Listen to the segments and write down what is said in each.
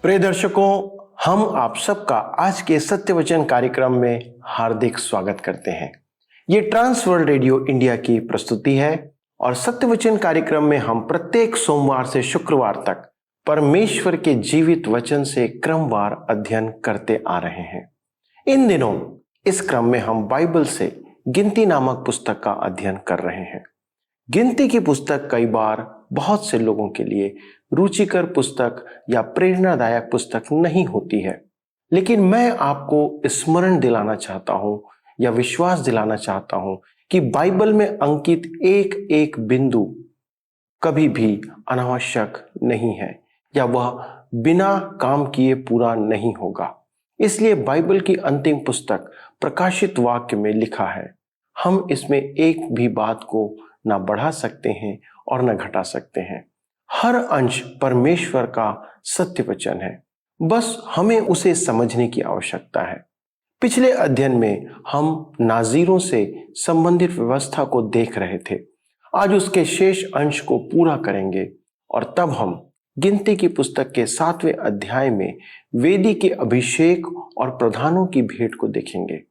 प्रिय दर्शकों, हम आप सबका आज के सत्य वचन कार्यक्रम में हार्दिक स्वागत करते हैं। ये ट्रांस वर्ल्ड रेडियो इंडिया की प्रस्तुति है और सत्य वचन कार्यक्रम में हम प्रत्येक सोमवार से शुक्रवार तक परमेश्वर के जीवित वचन से क्रमवार अध्ययन करते आ रहे हैं। इन दिनों इस क्रम में हम बाइबल से गिनती नामक पुस्तक का अध्ययन कर रहे हैं। गिनती की पुस्तक कई बार बहुत से लोगों के लिए रुचिकर पुस्तक या प्रेरणादायक पुस्तक नहीं होती है, लेकिन मैं आपको स्मरण दिलाना चाहता हूं या विश्वास दिलाना चाहता हूं कि बाइबल में अंकित एक एक बिंदु कभी भी अनावश्यक नहीं है या वह बिना काम किए पूरा नहीं होगा। इसलिए बाइबल की अंतिम पुस्तक प्रकाशित वाक्य में लिखा है, हम इसमें एक भी बात को ना बढ़ा सकते हैं और न घटा सकते हैं। हर अंश परमेश्वर का सत्य वचन है, बस हमें उसे समझने की आवश्यकता है। पिछले अध्ययन में हम नाज़ीरों से संबंधित व्यवस्था को देख रहे थे। आज उसके शेष अंश को पूरा करेंगे और तब हम गिनती की पुस्तक के 7वें अध्याय में वेदी के अभिषेक और प्रधानों की भेंट को देखेंगे।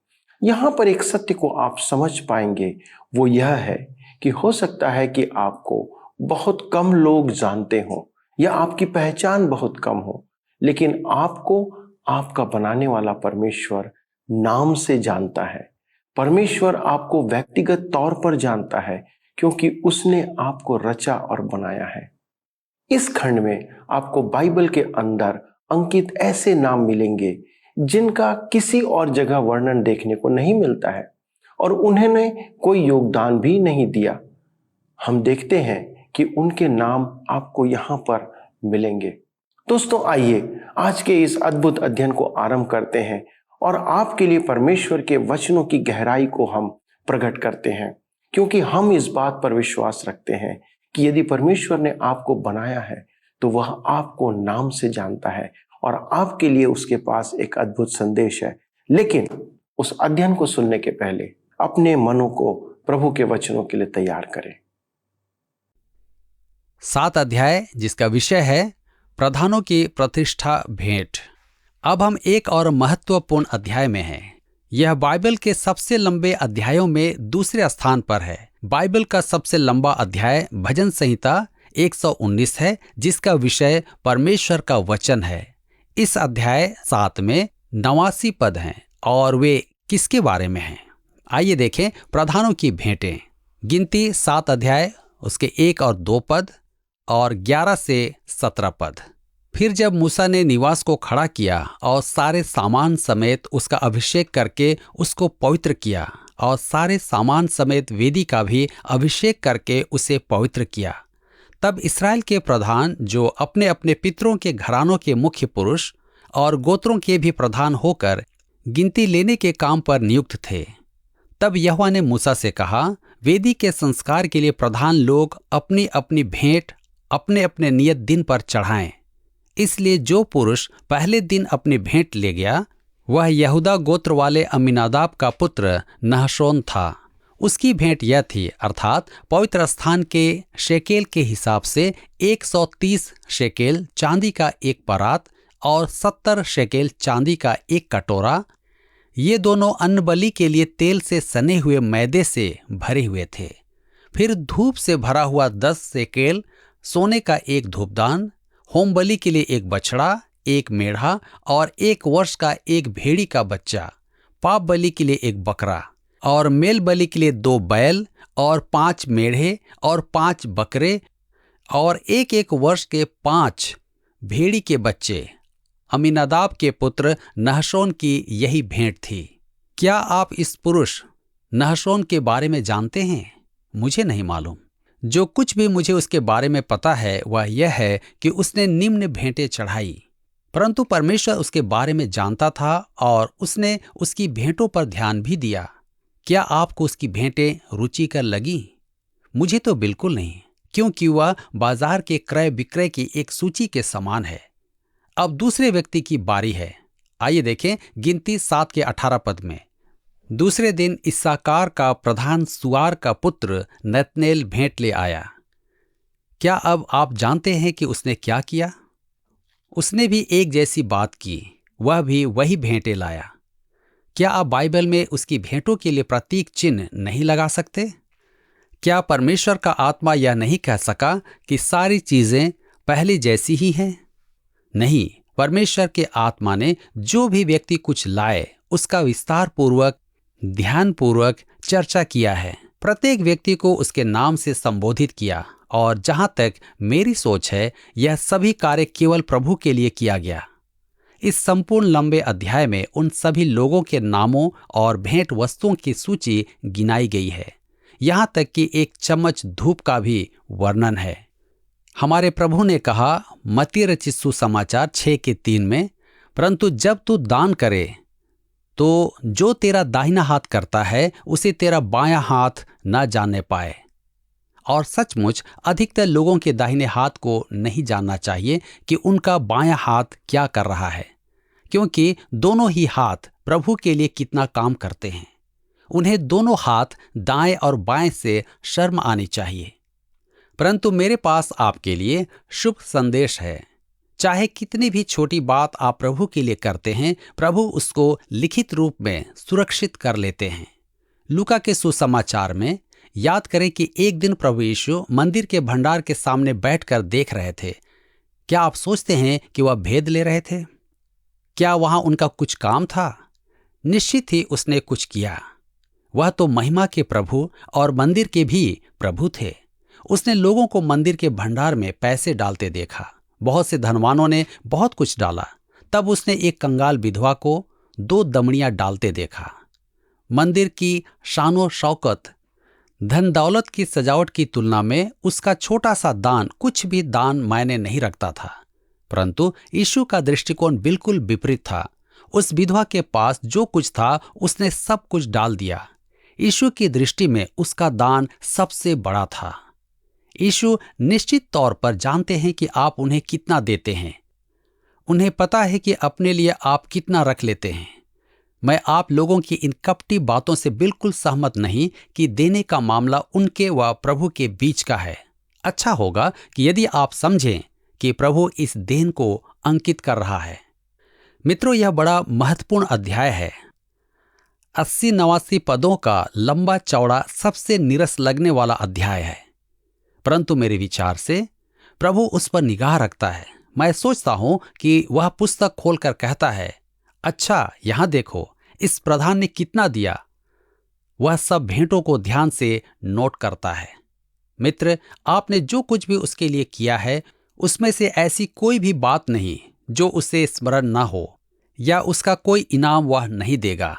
यहाँ पर एक सत्य को आप समझ पाएंगे, वो यह है कि हो सकता है कि आपको बहुत कम लोग जानते हों या आपकी पहचान बहुत कम हो, लेकिन आपको आपका बनाने वाला परमेश्वर नाम से जानता है। परमेश्वर आपको व्यक्तिगत तौर पर जानता है क्योंकि उसने आपको रचा और बनाया है। इस खंड में आपको बाइबल के अंदर अंकित ऐसे नाम मिलेंगे जिनका किसी और जगह वर्णन देखने को नहीं मिलता है और उन्होंने कोई योगदान भी नहीं दिया। हम देखते हैं कि उनके नाम आपको यहाँ पर मिलेंगे। दोस्तों, आइए आज के इस अद्भुत अध्ययन को आरंभ करते हैं और आपके लिए परमेश्वर के वचनों की गहराई को हम प्रकट करते हैं, क्योंकि हम इस बात पर विश्वास रखते हैं कि यदि परमेश्वर ने आपको बनाया है तो वह आपको नाम से जानता है और आपके लिए उसके पास एक अद्भुत संदेश है। लेकिन उस अध्ययन को सुनने के पहले अपने मनों को प्रभु के वचनों के लिए तैयार करें। 7 अध्याय जिसका विषय है प्रधानों की प्रतिष्ठा भेंट। अब हम एक और महत्वपूर्ण अध्याय में हैं। यह बाइबल के सबसे लंबे अध्यायों में दूसरे स्थान पर है। बाइबल का सबसे लंबा अध्याय भजन संहिता 119 है, जिसका विषय परमेश्वर का वचन है। इस अध्याय 7 में 89 पद हैं और वे किसके बारे में हैं? आइए देखें प्रधानों की भेंटें। गिनती 7 अध्याय उसके 1 और 2 पद और 11 से 17 पद। फिर जब मूसा ने निवास को खड़ा किया और सारे सामान समेत उसका अभिषेक करके उसको पवित्र किया और सारे सामान समेत वेदी का भी अभिषेक करके उसे पवित्र किया, तब इस्राएल के प्रधान जो अपने अपने पितरों के घरानों के मुख्य पुरुष और गोत्रों के भी प्रधान होकर गिनती लेने के काम पर नियुक्त थे। तब यहोवा ने मूसा से कहा, वेदी के संस्कार के लिए प्रधान लोग अपनी अपनी भेंट अपने अपने नियत दिन पर चढ़ाएं। इसलिए जो पुरुष पहले दिन अपनी भेंट ले गया वह यहूदा गोत्र वाले अम्मीनादाब का पुत्र नहशोन था। उसकी भेंट यह थी, अर्थात पवित्र स्थान के शेकेल के हिसाब से 130 शेकेल चांदी का एक परात और 70 शेकेल चांदी का एक कटोरा। ये दोनों अन्नबलि के लिए तेल से सने हुए मैदे से भरे हुए थे। फिर धूप से भरा हुआ 10 शेकेल सोने का एक धूपदान, होम बलि के लिए एक बछड़ा, एक मेढ़ा और 1 वर्ष का एक भेड़ी का बच्चा, पाप बलि के लिए एक बकरा और मेल बलि के लिए 2 बैल और 5 मेढ़े और 5 बकरे और 1 वर्ष के 5 भेड़ी के बच्चे। अम्मीनादाब के पुत्र नहशोन की यही भेंट थी। क्या आप इस पुरुष नहशोन के बारे में जानते हैं? मुझे नहीं मालूम। जो कुछ भी मुझे उसके बारे में पता है वह यह है कि उसने निम्न भेंटें चढ़ाई, परंतु परमेश्वर उसके बारे में जानता था और उसने उसकी भेंटों पर ध्यान भी दिया। क्या आपको उसकी भेंटें रुचिकर लगी? मुझे तो बिल्कुल नहीं, क्योंकि वह बाजार के क्रय विक्रय की एक सूची के समान है। अब दूसरे व्यक्ति की बारी है। आइए देखें गिनती 7 के 18 पद में। दूसरे दिन इस्साकार का प्रधान सुआर का पुत्र नतनेल भेंट ले आया। क्या अब आप जानते हैं कि उसने क्या किया? उसने भी एक जैसी बात की, वह भी वही भेंटें लाया। क्या आप बाइबल में उसकी भेंटों के लिए प्रतीक चिन्ह नहीं लगा सकते? क्या परमेश्वर का आत्मा यह नहीं कह सका कि सारी चीजें पहले जैसी ही हैं? नहीं, परमेश्वर के आत्मा ने जो भी व्यक्ति कुछ लाए उसका विस्तार पूर्वक, ध्यान पूर्वक चर्चा किया है। प्रत्येक व्यक्ति को उसके नाम से संबोधित किया, और जहां तक मेरी सोच है, यह सभी कार्य केवल प्रभु के लिए किया गया। इस संपूर्ण लंबे अध्याय में उन सभी लोगों के नामों और भेंट वस्तुओं की सूची गिनाई गई है। यहां तक कि एक चम्मच धूप का भी वर्णन है। हमारे प्रभु ने कहा मत्ती रचित सुसमाचार 6:3 में, परंतु जब तू दान करे तो जो तेरा दाहिना हाथ करता है उसे तेरा बायां हाथ न जानने पाए। और सचमुच अधिकतर लोगों के दाहिने हाथ को नहीं जानना चाहिए कि उनका बायां हाथ क्या कर रहा है, क्योंकि दोनों ही हाथ प्रभु के लिए कितना काम करते हैं। उन्हें दोनों हाथ दाएं और बाएं से शर्म आनी चाहिए। परंतु मेरे पास आपके लिए शुभ संदेश है। चाहे कितनी भी छोटी बात आप प्रभु के लिए करते हैं, प्रभु उसको लिखित रूप में सुरक्षित कर लेते हैं। लूका के सुसमाचार में याद करें कि एक दिन प्रभु यीशु मंदिर के भंडार के सामने बैठकर देख रहे थे। क्या आप सोचते हैं कि वह भेद ले रहे थे? क्या वहां उनका कुछ काम था? निश्चित ही उसने कुछ किया। वह तो महिमा के प्रभु और मंदिर के भी प्रभु थे। उसने लोगों को मंदिर के भंडार में पैसे डालते देखा। बहुत से धनवानों ने बहुत कुछ डाला। तब उसने एक कंगाल विधवा को 2 दमड़ियां डालते देखा। मंदिर की शानो शौकत, धन दौलत की सजावट की तुलना में उसका छोटा सा दान कुछ भी दान मायने नहीं रखता था। परंतु यीशु का दृष्टिकोण बिल्कुल विपरीत था। उस विधवा के पास जो कुछ था उसने सब कुछ डाल दिया। यीशु की दृष्टि में उसका दान सबसे बड़ा था। यीशु निश्चित तौर पर जानते हैं कि आप उन्हें कितना देते हैं। उन्हें पता है कि अपने लिए आप कितना रख लेते हैं। मैं आप लोगों की इन कपटी बातों से बिल्कुल सहमत नहीं कि देने का मामला उनके व प्रभु के बीच का है। अच्छा होगा कि यदि आप समझें कि प्रभु इस देन को अंकित कर रहा है। मित्रों, यह बड़ा महत्वपूर्ण अध्याय है। 80-89 पदों का लंबा चौड़ा सबसे नीरस लगने वाला अध्याय है, परंतु मेरे विचार से प्रभु उस पर निगाह रखता है। मैं सोचता हूं कि वह पुस्तक खोलकर कहता है, अच्छा यहां देखो इस प्रधान ने कितना दिया। वह सब भेंटों को ध्यान से नोट करता है। मित्र, आपने जो कुछ भी उसके लिए किया है उसमें से ऐसी कोई भी बात नहीं जो उसे स्मरण न हो, या उसका कोई इनाम वह नहीं देगा।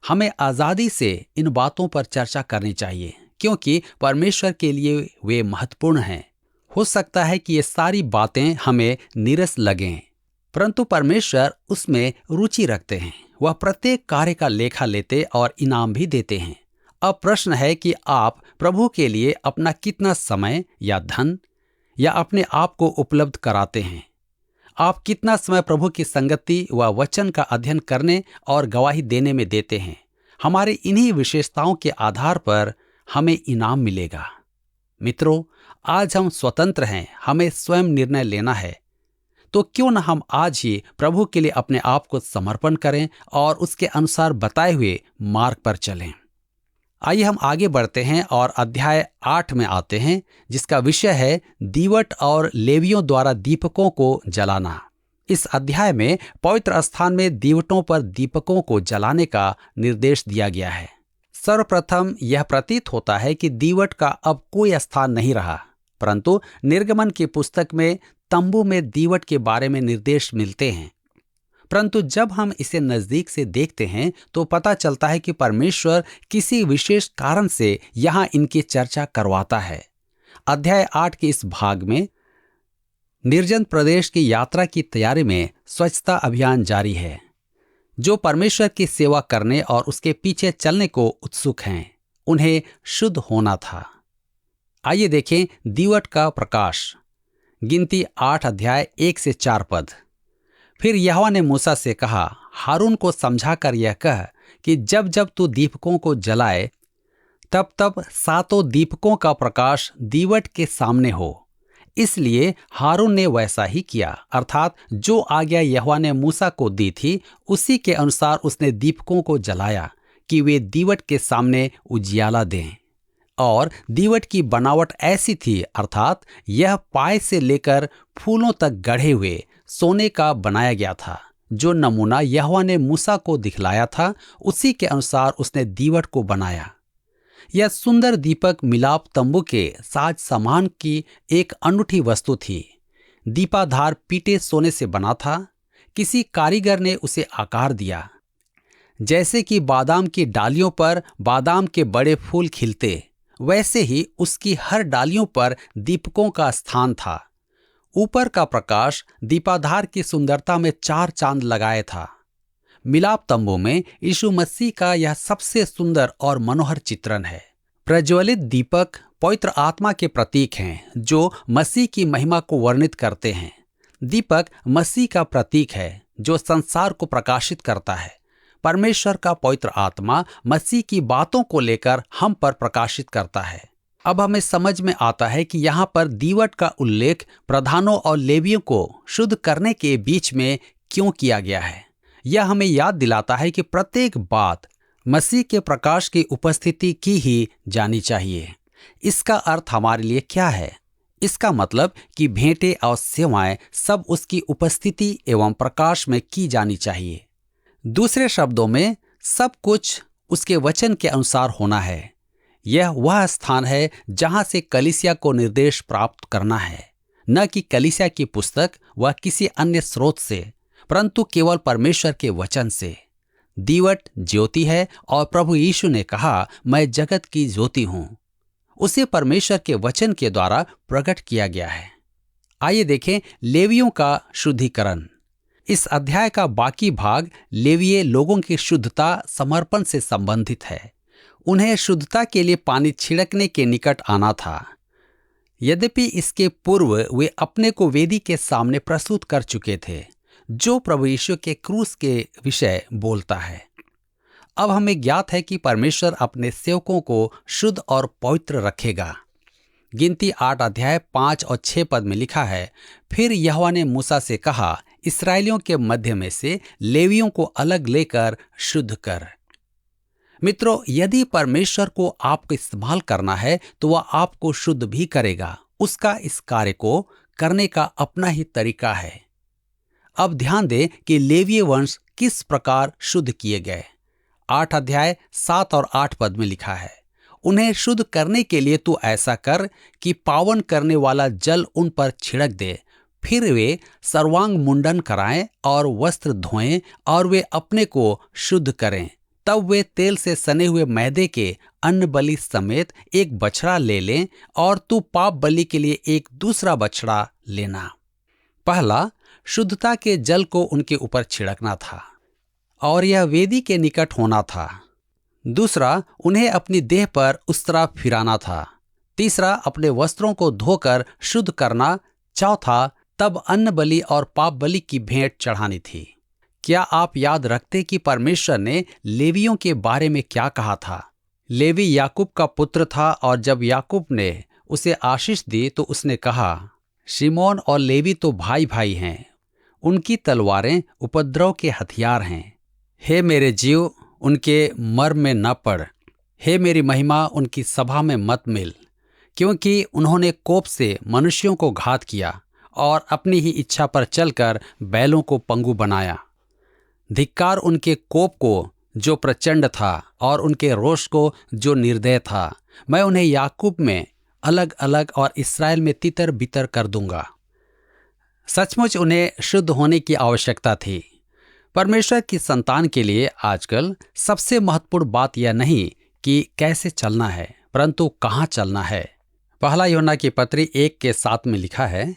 हमें आजादी से इन बातों पर चर्चा करनी चाहिए, क्योंकि परमेश्वर के लिए वे महत्वपूर्ण हैं। हो सकता है कि ये सारी बातें हमें नीरस लगें, परंतु परमेश्वर उसमें रुचि रखते हैं। वह प्रत्येक कार्य का लेखा लेते और इनाम भी देते हैं। अब प्रश्न है कि आप प्रभु के लिए अपना कितना समय या धन या अपने आप को उपलब्ध कराते हैं। आप कितना समय प्रभु की संगति व वचन का अध्ययन करने और गवाही देने में देते हैं। हमारे इन्हीं विशेषताओं के आधार पर हमें इनाम मिलेगा। मित्रों, आज हम स्वतंत्र हैं, हमें स्वयं निर्णय लेना है। तो क्यों न हम आज ही प्रभु के लिए अपने आप को समर्पण करें और उसके अनुसार बताए हुए मार्ग पर चलें। आइए हम आगे बढ़ते हैं और अध्याय 8 में आते हैं, जिसका विषय है दीवट और लेवियों द्वारा दीपकों को जलाना। इस अध्याय में पवित्र स्थान में दीवटों पर दीपकों को जलाने का निर्देश दिया गया है। सर्वप्रथम यह प्रतीत होता है कि दीवट का अब कोई स्थान नहीं रहा, परंतु निर्गमन की पुस्तक में तंबू में दीवट के बारे में निर्देश मिलते हैं। परंतु जब हम इसे नजदीक से देखते हैं तो पता चलता है कि परमेश्वर किसी विशेष कारण से यहाँ इनकी चर्चा करवाता है। अध्याय 8 के इस भाग में निर्जन प्रदेश की यात्रा की तैयारी में स्वच्छता अभियान जारी है। जो परमेश्वर की सेवा करने और उसके पीछे चलने को उत्सुक हैं, उन्हें शुद्ध होना था। आइए देखें दीवट का प्रकाश। गिनती 8 अध्याय 1 से 4 पद। फिर यहोवा ने मूसा से कहा, हारून को समझाकर यह कह कि जब जब तू दीपकों को जलाए तब तब 7 दीपकों का प्रकाश दीवट के सामने हो। इसलिए हारून ने वैसा ही किया, अर्थात जो आज्ञा यहोवा ने मूसा को दी थी उसी के अनुसार उसने दीपकों को जलाया कि वे दीवट के सामने उजियाला दें। और दीवट की बनावट ऐसी थी, अर्थात यह पाए से लेकर फूलों तक गढ़े हुए सोने का बनाया गया था। जो नमूना यहोवा ने मूसा को दिखलाया था उसी के अनुसार उसने दीवट को बनाया। यह सुंदर दीपक मिलाप तंबू के साज सामान की एक अनूठी वस्तु थी। दीपाधार पीटे सोने से बना था। किसी कारीगर ने उसे आकार दिया। जैसे कि बादाम की डालियों पर बादाम के बड़े फूल खिलते, वैसे ही उसकी हर डालियों पर दीपकों का स्थान था। ऊपर का प्रकाश दीपाधार की सुंदरता में 4 चांद लगाए था। मिलाप तंबू में यीशु मसीह का यह सबसे सुंदर और मनोहर चित्रण है। प्रज्वलित दीपक पवित्र आत्मा के प्रतीक हैं जो मसीह की महिमा को वर्णित करते हैं। दीपक मसीह का प्रतीक है जो संसार को प्रकाशित करता है। परमेश्वर का पवित्र आत्मा मसीह की बातों को लेकर हम पर प्रकाशित करता है। अब हमें समझ में आता है कि यहाँ पर दीवट का उल्लेख प्रधानों और लेवियों को शुद्ध करने के बीच में क्यों किया गया है। यह हमें याद दिलाता है कि प्रत्येक बात मसीह के प्रकाश की उपस्थिति की ही जानी चाहिए। इसका अर्थ हमारे लिए क्या है? इसका मतलब कि भेंटें और सेवाएं सब उसकी उपस्थिति एवं प्रकाश में की जानी चाहिए। दूसरे शब्दों में, सब कुछ उसके वचन के अनुसार होना है। यह वह स्थान है जहां से कलीसिया को निर्देश प्राप्त करना है, न कि कलीसिया की पुस्तक व किसी अन्य स्रोत से, परंतु केवल परमेश्वर के वचन से। दीवट ज्योति है और प्रभु यीशु ने कहा, मैं जगत की ज्योति हूं। उसे परमेश्वर के वचन के द्वारा प्रकट किया गया है। आइए देखें लेवियों का शुद्धिकरण। इस अध्याय का बाकी भाग लेवीय लोगों की शुद्धता समर्पण से संबंधित है। उन्हें शुद्धता के लिए पानी छिड़कने के निकट आना था। यद्यपि इसके पूर्व वे अपने को वेदी के सामने प्रस्तुत कर चुके थे, जो प्रभु यीशु के क्रूस के विषय बोलता है। अब हमें ज्ञात है कि परमेश्वर अपने सेवकों को शुद्ध और पवित्र रखेगा। गिनती 8 अध्याय 5 और 6 पद में लिखा है, फिर यहोवा ने मूसा से कहा, इस्राएलियों के मध्य में से लेवियों को अलग लेकर शुद्ध कर। मित्रों, यदि परमेश्वर को आपको इस्तेमाल करना है तो वह आपको शुद्ध भी करेगा। उसका इस कार्य को करने का अपना ही तरीका है। अब ध्यान दें कि लेवीय वंश किस प्रकार शुद्ध किए गए। 8 अध्याय 7 और 8 पद में लिखा है, उन्हें शुद्ध करने के लिए तू ऐसा कर कि पावन करने वाला जल उन पर छिड़क दे। फिर वे सर्वांग मुंडन कराएं और वस्त्र धोएं और वे अपने को शुद्ध करें। तब वे तेल से सने हुए मैदे के अन्न बलि समेत एक बछड़ा ले लें और तू पाप बलि के लिए एक दूसरा बछड़ा लेना। पहला, शुद्धता के जल को उनके ऊपर छिड़कना था और यह वेदी के निकट होना था। दूसरा, उन्हें अपनी देह पर उस तरह फिराना था। तीसरा, अपने वस्त्रों को धोकर शुद्ध करना। चौथा, तब अन्न बलि और पाप बलि की भेंट चढ़ानी थी। क्या आप याद रखते कि परमेश्वर ने लेवियों के बारे में क्या कहा था? लेवी याकूब का पुत्र था और जब याकूब ने उसे आशीष दी तो उसने कहा, शिमोन और लेवी तो भाई भाई हैं, उनकी तलवारें उपद्रव के हथियार हैं। हे मेरे जीव, उनके मर्म में न पड़। हे मेरी महिमा, उनकी सभा में मत मिल, क्योंकि उन्होंने कोप से मनुष्यों को घात किया और अपनी ही इच्छा पर चलकर बैलों को पंगु बनाया। धिक्कार उनके कोप को जो प्रचंड था और उनके रोष को जो निर्दय था। मैं उन्हें याकूब में अलग अलग और इस्राएल में तितर बितर कर दूंगा। सचमुच उन्हें शुद्ध होने की आवश्यकता थी। परमेश्वर की संतान के लिए आजकल सबसे महत्वपूर्ण बात यह नहीं कि कैसे चलना है, परंतु कहाँ चलना है। पहला यूहन्ना की पत्री 1:7 में लिखा है,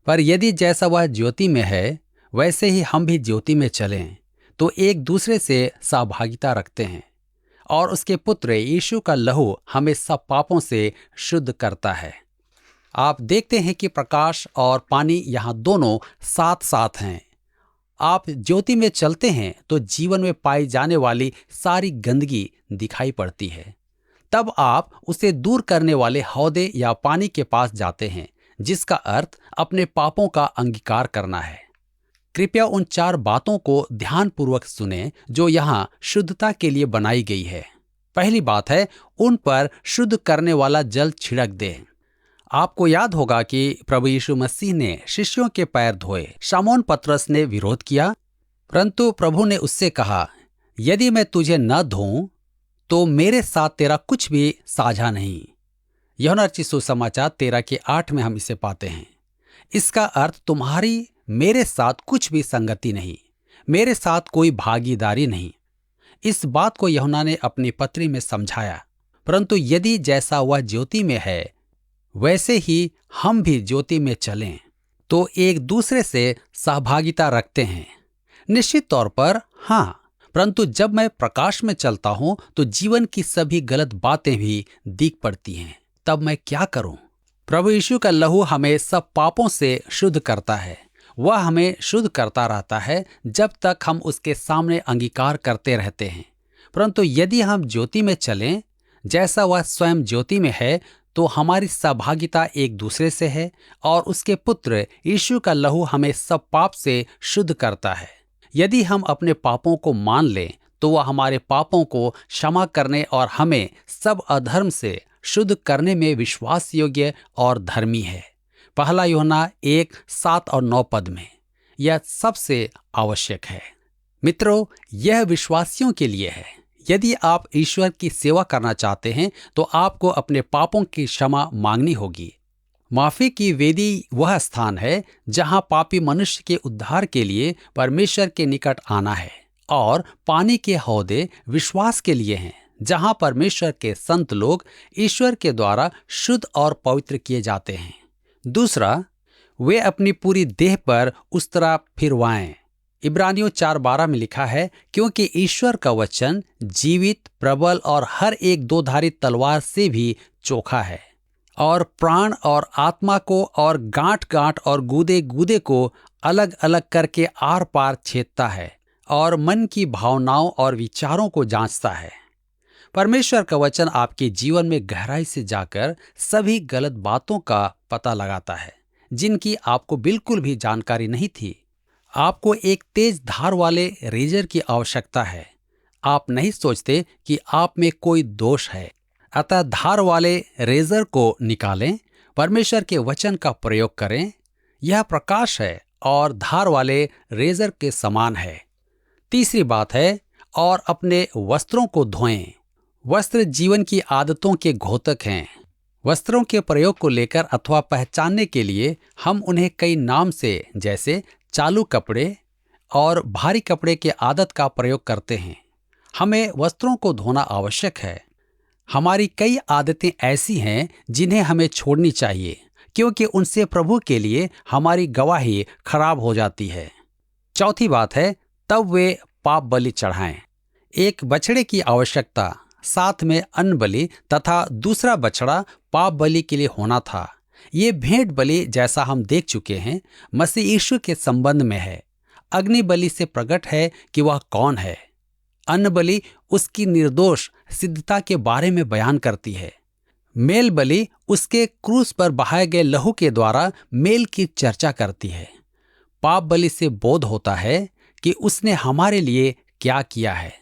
पर यदि जैसा वह ज्योति में है वैसे ही हम भी ज्योति में चलें तो एक दूसरे से सहभागिता रखते हैं और उसके पुत्र यीशु का लहू हमें सब पापों से शुद्ध करता है। आप देखते हैं कि प्रकाश और पानी यहाँ दोनों साथ साथ हैं। आप ज्योति में चलते हैं तो जीवन में पाई जाने वाली सारी गंदगी दिखाई पड़ती है। तब आप उसे दूर करने वाले हौदे या पानी के पास जाते हैं जिसका अर्थ अपने पापों का अंगीकार करना है। कृपया उन 4 बातों को ध्यानपूर्वक सुने जो यहाँ शुद्धता के लिए बनाई गई है। पहली बात है, उन पर शुद्ध करने वाला जल छिड़क दे। आपको याद होगा कि प्रभु यीशु मसीह ने शिष्यों के पैर धोए। शमौन पतरस ने विरोध किया, परंतु प्रभु ने उससे कहा, यदि मैं तुझे न धोऊं तो मेरे साथ तेरा कुछ भी साझा नहीं। यूहन्ना रचित सुसमाचार 13:8 में हम इसे पाते हैं। इसका अर्थ तुम्हारी मेरे साथ कुछ भी संगति नहीं, मेरे साथ कोई भागीदारी नहीं। इस बात को यूहन्ना ने अपनी पत्री में समझाया। परंतु यदि जैसा वह ज्योति में है वैसे ही हम भी ज्योति में चलें तो एक दूसरे से सहभागिता रखते हैं। निश्चित तौर पर हाँ, परंतु जब मैं प्रकाश में चलता हूं तो जीवन की सभी गलत बातें भी दिख पड़ती हैं। तब मैं क्या करूं? प्रभु यीशु का लहू हमें सब पापों से शुद्ध करता है। वह हमें शुद्ध करता रहता है जब तक हम उसके सामने अंगीकार करते रहते हैं। परंतु यदि हम ज्योति में चलें जैसा वह स्वयं ज्योति में है तो हमारी सहभागिता एक दूसरे से है और उसके पुत्र यीशु का लहू हमें सब पाप से शुद्ध करता है। यदि हम अपने पापों को मान लें तो वह हमारे पापों को क्षमा करने और हमें सब अधर्म से शुद्ध करने में विश्वास योग्य और धर्मी है। पहला यूहन्ना 1:7 और 9 पद में यह सबसे आवश्यक है। मित्रों, यह विश्वासियों के लिए है। यदि आप ईश्वर की सेवा करना चाहते हैं तो आपको अपने पापों की क्षमा मांगनी होगी। माफी की वेदी वह स्थान है जहां पापी मनुष्य के उद्धार के लिए परमेश्वर के निकट आना है, और पानी के हौदे विश्वास के लिए हैं जहां परमेश्वर के संत लोग ईश्वर के द्वारा शुद्ध और पवित्र किए जाते हैं। दूसरा, वे अपनी पूरी देह पर उस्तरा फिरवाएं। इब्रानियों 4:12 में लिखा है, क्योंकि ईश्वर का वचन जीवित, प्रबल और हर एक 2-धारी तलवार से भी चोखा है और प्राण और आत्मा को और गांठ-गांठ और गूदे-गूदे को अलग अलग करके आर पार छेदता है और मन की भावनाओं और विचारों को जांचता है। परमेश्वर का वचन आपके जीवन में गहराई से जाकर सभी गलत बातों का पता लगाता है जिनकी आपको बिल्कुल भी जानकारी नहीं थी। आपको एक तेज धार वाले रेजर की आवश्यकता है। आप नहीं सोचते कि आप में कोई दोष है, अतः धार वाले रेजर को निकालें, परमेश्वर के वचन का प्रयोग करें। यह प्रकाश है और धार वाले रेजर के समान है। तीसरी बात है, और अपने वस्त्रों को धोएं। वस्त्र जीवन की आदतों के घोतक हैं। वस्त्रों के प्रयोग को लेकर अथवा पहचानने के लिए हम उन्हें कई नाम से, जैसे चालू कपड़े और भारी कपड़े के आदत का प्रयोग करते हैं। हमें वस्त्रों को धोना आवश्यक है। हमारी कई आदतें ऐसी हैं जिन्हें हमें छोड़नी चाहिए, क्योंकि उनसे प्रभु के लिए हमारी गवाही खराब हो जाती है। चौथी बात है, तब वे पाप बलि चढ़ाएं। एक बछड़े की आवश्यकता, साथ में अन्न बलि तथा दूसरा बछड़ा पाप बलि के लिए होना था। ये भेंट बलि, जैसा हम देख चुके हैं, मसीह यीशु के संबंध में है। अग्नि बलि से प्रकट है कि वह कौन है। अन्न बलि उसकी निर्दोष सिद्धता के बारे में बयान करती है। मेल बलि उसके क्रूस पर बहाए गए लहू के द्वारा मेल की चर्चा करती है। पाप बलि से बोध होता है कि उसने हमारे लिए क्या किया है।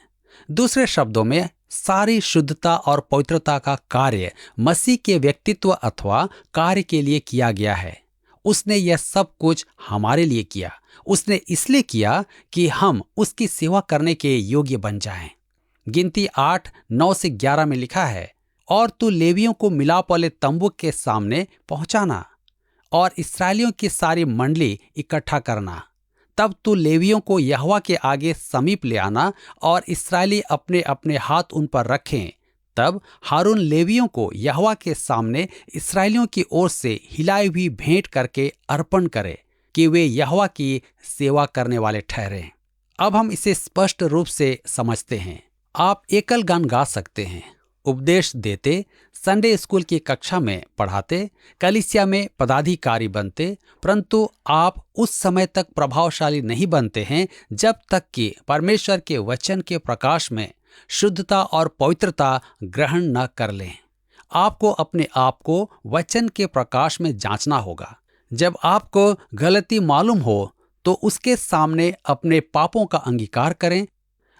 दूसरे शब्दों में, सारी शुद्धता और पवित्रता का कार्य मसीह के व्यक्तित्व अथवा कार्य के लिए किया गया है। उसने यह सब कुछ हमारे लिए किया। उसने इसलिए किया कि हम उसकी सेवा करने के योग्य बन जाएं। गिनती 8:9-11 में लिखा है, और तू लेवियों को मिलाप वाले तंबू के सामने पहुंचाना और इस्राएलियों की सारी मंडली इकट्ठा करना। तब तू लेवियों को यहोवा के आगे समीप ले आना और इस्राएली अपने अपने हाथ उन पर रखें। तब हारून लेवियों को यहोवा के सामने इस्राएलियों की ओर से हिलाई हुई भेंट करके अर्पण करे कि वे यहोवा की सेवा करने वाले ठहरें। अब हम इसे स्पष्ट रूप से समझते हैं। आप एकल गान गा सकते हैं, उपदेश देते, संडे स्कूल की कक्षा में पढ़ाते, कलीसिया में पदाधिकारी बनते, परंतु आप उस समय तक प्रभावशाली नहीं बनते हैं जब तक कि परमेश्वर के वचन के प्रकाश में शुद्धता और पवित्रता ग्रहण न कर लें। आपको अपने आप को वचन के प्रकाश में जांचना होगा। जब आपको गलती मालूम हो तो उसके सामने अपने पापों का अंगीकार करें,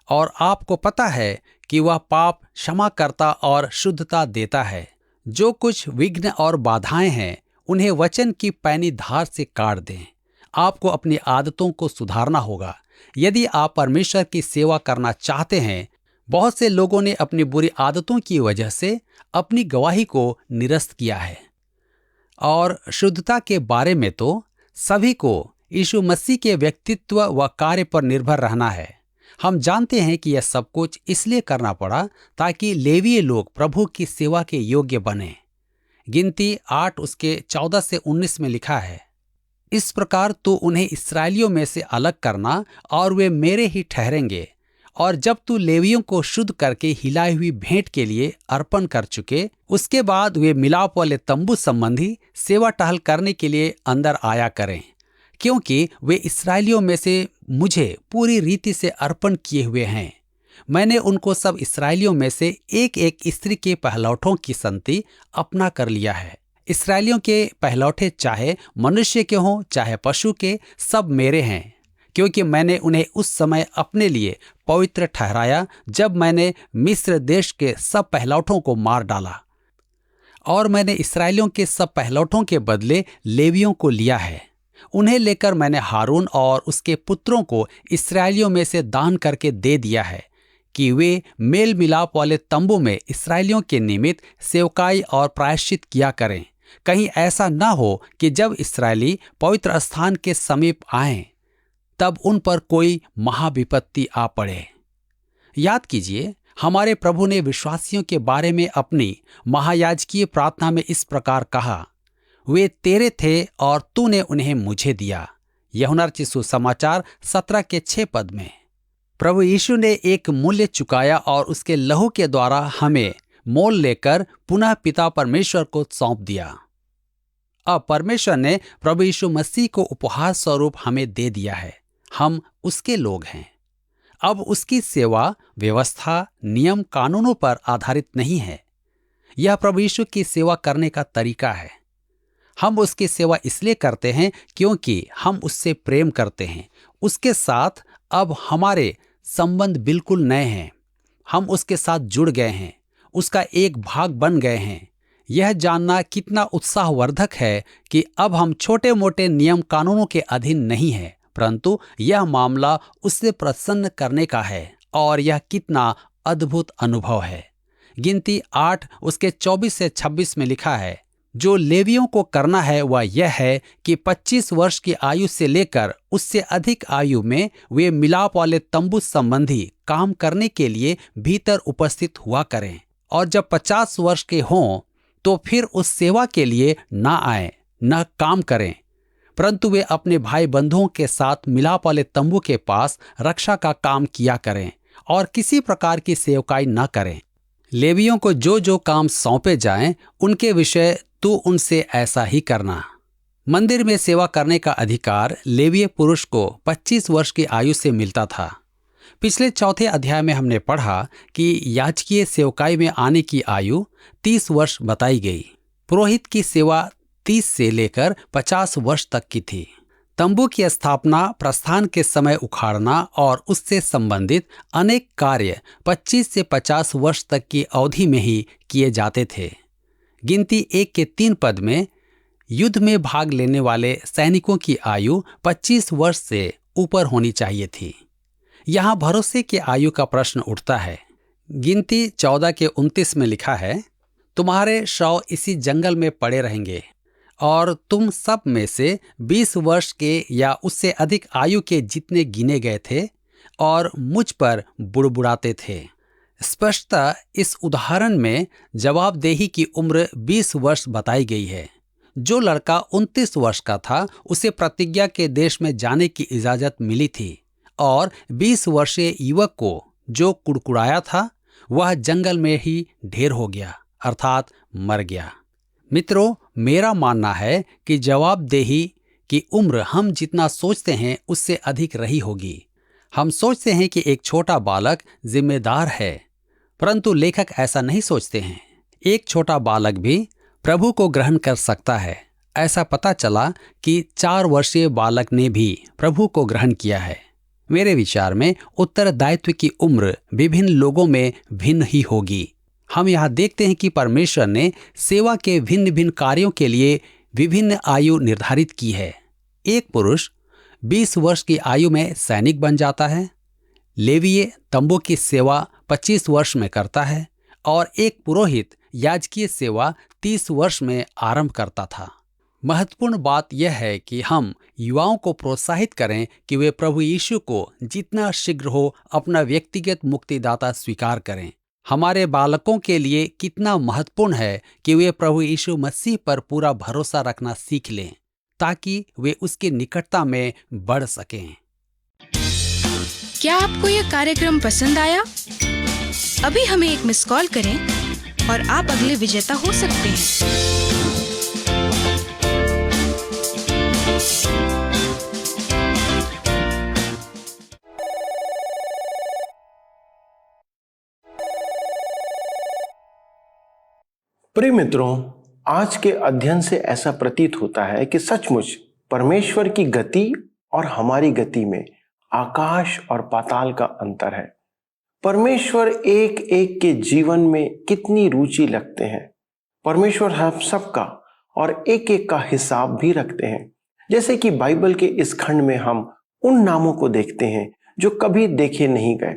और आपको पता है कि वह पाप क्षमा करता और शुद्धता देता है। जो कुछ विघ्न और बाधाएं हैं उन्हें वचन की पैनी धार से काट दें। आपको अपनी आदतों को सुधारना होगा। यदि आप परमेश्वर की सेवा करना चाहते हैं, बहुत से लोगों ने अपनी बुरी आदतों की वजह से अपनी गवाही को निरस्त किया है। और शुद्धता के बारे में तो सभी को यीशु मसीह के व्यक्तित्व व कार्य पर निर्भर रहना है। हम जानते हैं कि यह सब कुछ इसलिए करना पड़ा ताकि लेवीय लोग प्रभु की सेवा के योग्य बने। गिनती 8 उसके 14 से 19 में लिखा है, इस प्रकार तो उन्हें इस्राएलियों में से अलग करना और वे मेरे ही ठहरेंगे। और जब तू लेवियों को शुद्ध करके हिलाई हुई भेंट के लिए अर्पण कर चुके, उसके बाद वे मिलाप वाले तंबू संबंधी सेवा टहल करने के लिए अंदर आया करें, क्योंकि वे इस्राएलियों में से मुझे पूरी रीति से अर्पण किए हुए हैं। मैंने उनको सब इस्राएलियों में से एक एक स्त्री के पहलौठों की संति अपना कर लिया है। इस्राएलियों के पहलौठे चाहे मनुष्य के हों चाहे पशु के, सब मेरे हैं, क्योंकि मैंने उन्हें उस समय अपने लिए पवित्र ठहराया जब मैंने मिस्र देश के सब पहलौठों को मार डाला। और मैंने इस्राएलियों के सब पहलौठों के बदले लेवियों को लिया है। उन्हें लेकर मैंने हारून और उसके पुत्रों को इस्राएलियों में से दान करके दे दिया है कि वे मेल मिलाप वाले तंबू में इस्राएलियों के निमित्त सेवकाई और प्रायश्चित किया करें। कहीं ऐसा न हो कि जब इस्राएली पवित्र स्थान के समीप आएं, तब उन पर कोई महाविपत्ति आ पड़े। याद कीजिए, हमारे प्रभु ने विश्वासियों के बारे में अपनी महायाजकीय प्रार्थना में इस प्रकार कहा, वे तेरे थे और तूने उन्हें मुझे दिया। यूहन्ना रचित सुसमाचार 17 के 6 पद में प्रभु यीशु ने एक मूल्य चुकाया और उसके लहू के द्वारा हमें मोल लेकर पुनः पिता परमेश्वर को सौंप दिया। अब परमेश्वर ने प्रभु यीशु मसीह को उपहार स्वरूप हमें दे दिया है। हम उसके लोग हैं। अब उसकी सेवा व्यवस्था, नियम, कानूनों पर आधारित नहीं है। यह प्रभु यीशु की सेवा करने का तरीका है। हम उसकी सेवा इसलिए करते हैं क्योंकि हम उससे प्रेम करते हैं। उसके साथ अब हमारे संबंध बिल्कुल नए हैं। हम उसके साथ जुड़ गए हैं, उसका एक भाग बन गए हैं। यह जानना कितना उत्साहवर्धक है कि अब हम छोटे मोटे नियम कानूनों के अधीन नहीं हैं, परंतु यह मामला उससे प्रसन्न करने का है। और यह कितना अद्भुत अनुभव है। गिनती 8 उसके 24 से 26 में लिखा है, जो लेवियों को करना है वह यह है कि 25 वर्ष की आयु से लेकर उससे अधिक आयु में वे मिलाप वाले तंबू संबंधी काम करने के लिए भीतर उपस्थित हुआ करें। और जब 50 वर्ष के हों तो फिर उस सेवा के लिए न आए, न काम करें, परंतु वे अपने भाई बंधुओं के साथ मिलाप वाले तंबू के पास रक्षा का काम किया करें और किसी प्रकार की सेवकाई न करें। लेवियों को जो जो काम सौंपे जाएं, उनके विषय तू उनसे ऐसा ही करना। मंदिर में सेवा करने का अधिकार लेवीय पुरुष को 25 वर्ष की आयु से मिलता था। पिछले 4 अध्याय में हमने पढ़ा कि याजकीय सेवकाई में आने की आयु 30 वर्ष बताई गई। पुरोहित की सेवा 30 से लेकर 50 वर्ष तक की थी। तंबू की स्थापना, प्रस्थान के समय उखाड़ना और उससे संबंधित अनेक कार्य 25 से 50 वर्ष तक की अवधि में ही किए जाते थे। गिनती 1 के 3 पद में युद्ध में भाग लेने वाले सैनिकों की आयु 25 वर्ष से ऊपर होनी चाहिए थी। यहाँ भरोसे की आयु का प्रश्न उठता है। गिनती 14 के 29 में लिखा है, तुम्हारे शव इसी जंगल में पड़े रहेंगे और तुम सब में से 20 वर्ष के या उससे अधिक आयु के जितने गिने गए थे और मुझ पर बुड़बुड़ाते थे। स्पष्टतः इस उदाहरण में जवाबदेही की उम्र 20 वर्ष बताई गई है। जो लड़का 29 वर्ष का था उसे प्रतिज्ञा के देश में जाने की इजाजत मिली थी और 20 वर्षीय युवक को जो कुड़कुड़ाया था वह जंगल में ही ढेर हो गया, अर्थात मर गया। मित्रों, मेरा मानना है कि जवाबदेही की उम्र हम जितना सोचते हैं उससे अधिक रही होगी। हम सोचते हैं कि एक छोटा बालक जिम्मेदार है, परंतु लेखक ऐसा नहीं सोचते हैं। एक छोटा बालक भी प्रभु को ग्रहण कर सकता है। ऐसा पता चला कि 4 वर्षीय बालक ने भी प्रभु को ग्रहण किया है। मेरे विचार में उत्तरदायित्व की उम्र विभिन्न लोगों में भिन्न ही होगी। हम यहाँ देखते हैं कि परमेश्वर ने सेवा के भिन्न भिन्न कार्यों के लिए विभिन्न आयु निर्धारित की है। एक पुरुष 20 वर्ष की आयु में सैनिक बन जाता है, लेवीय तंबू की सेवा 25 वर्ष में करता है और एक पुरोहित याजकीय सेवा 30 वर्ष में आरंभ करता था। महत्वपूर्ण बात यह है कि हम युवाओं को प्रोत्साहित करें कि वे प्रभु यीशु को जितना शीघ्र हो अपना व्यक्तिगत मुक्तिदाता स्वीकार करें। हमारे बालकों के लिए कितना महत्वपूर्ण है कि वे प्रभु यीशु मसीह पर पूरा भरोसा रखना सीख लें ताकि वे उसकी निकटता में बढ़ सकें। क्या आपको यह कार्यक्रम पसंद आया? अभी हमें एक मिस कॉल करें और आप अगले विजेता हो सकते हैं। प्रिय मित्रों, आज के अध्ययन से ऐसा प्रतीत होता है कि सचमुच परमेश्वर की गति और हमारी गति में आकाश और पाताल का अंतर है। परमेश्वर एक एक के जीवन में कितनी रुचि रखते हैं। परमेश्वर हम सबका और एक एक का हिसाब भी रखते हैं। जैसे कि बाइबल के इस खंड में हम उन नामों को देखते हैं जो कभी देखे नहीं गए।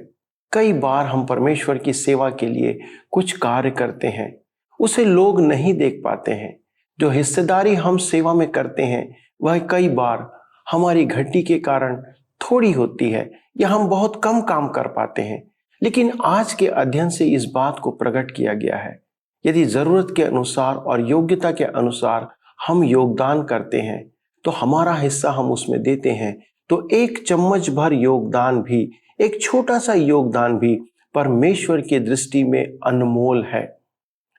कई बार हम परमेश्वर की सेवा के लिए कुछ कार्य करते हैं, उसे लोग नहीं देख पाते हैं। जो हिस्सेदारी हम सेवा में करते हैं वह कई बार हमारी घटी के कारण थोड़ी होती है या हम बहुत कम काम कर पाते हैं। लेकिन आज के अध्ययन से इस बात को प्रकट किया गया है, यदि जरूरत के अनुसार और योग्यता के अनुसार हम योगदान करते हैं तो हमारा हिस्सा हम उसमें देते हैं, तो एक चम्मच भर योगदान भी, एक छोटा सा योगदान भी परमेश्वर की दृष्टि में अनमोल है।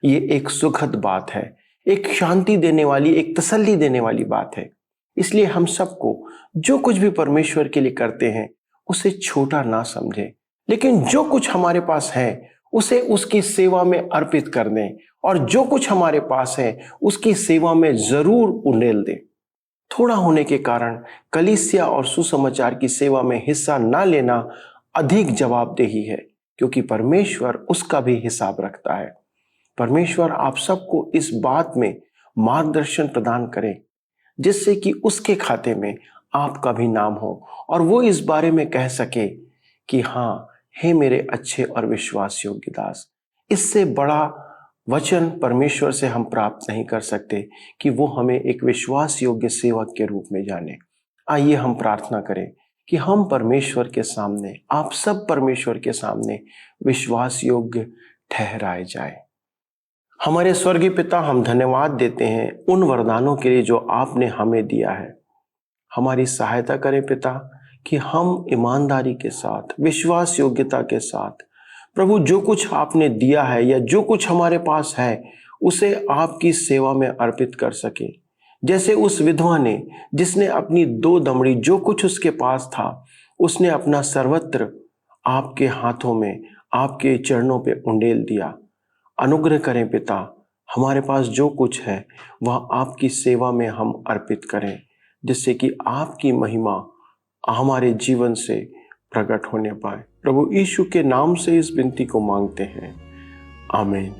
ये एक सुखद बात है, एक शांति देने वाली, एक तसल्ली देने वाली बात है। इसलिए हम सबको जो कुछ भी परमेश्वर के लिए करते हैं उसे छोटा ना समझें, लेकिन जो कुछ हमारे पास है उसे उसकी सेवा में अर्पित कर दें और जो कुछ हमारे पास है उसकी सेवा में जरूर उंडेल दें। थोड़ा होने के कारण कलीसिया और सुसमाचार की सेवा में हिस्सा ना लेना अधिक जवाबदेही है, क्योंकि परमेश्वर उसका भी हिसाब रखता है। परमेश्वर आप सबको इस बात में मार्गदर्शन प्रदान करे जिससे कि उसके खाते में आपका भी नाम हो और वो इस बारे में कह सके कि हाँ, हे मेरे अच्छे और विश्वास योग्य दास। इससे बड़ा वचन परमेश्वर से हम प्राप्त नहीं कर सकते कि वो हमें एक विश्वास योग्य सेवक के रूप में जाने। आइए हम प्रार्थना करें कि हम परमेश्वर के सामने, आप सब परमेश्वर के सामने विश्वास योग्य ठहराए जाए। हमारे स्वर्गीय पिता, हम धन्यवाद देते हैं उन वरदानों के लिए जो आपने हमें दिया है। हमारी सहायता करें पिता कि हम ईमानदारी के साथ, विश्वास योग्यता के साथ प्रभु जो कुछ आपने दिया है या जो कुछ हमारे पास है उसे आपकी सेवा में अर्पित कर सके। जैसे उस विधवा ने, जिसने अपनी 2 दमड़ी जो कुछ उसके पास था उसने अपना सर्वत्र आपके हाथों में, आपके चरणों पे उंडेल दिया। अनुग्रह करें पिता, हमारे पास जो कुछ है वह आपकी सेवा में हम अर्पित करें, जिससे कि आपकी महिमा हमारे जीवन से प्रकट होने पाए। प्रभु यीशु के नाम से इस विनती को मांगते हैं, आमीन।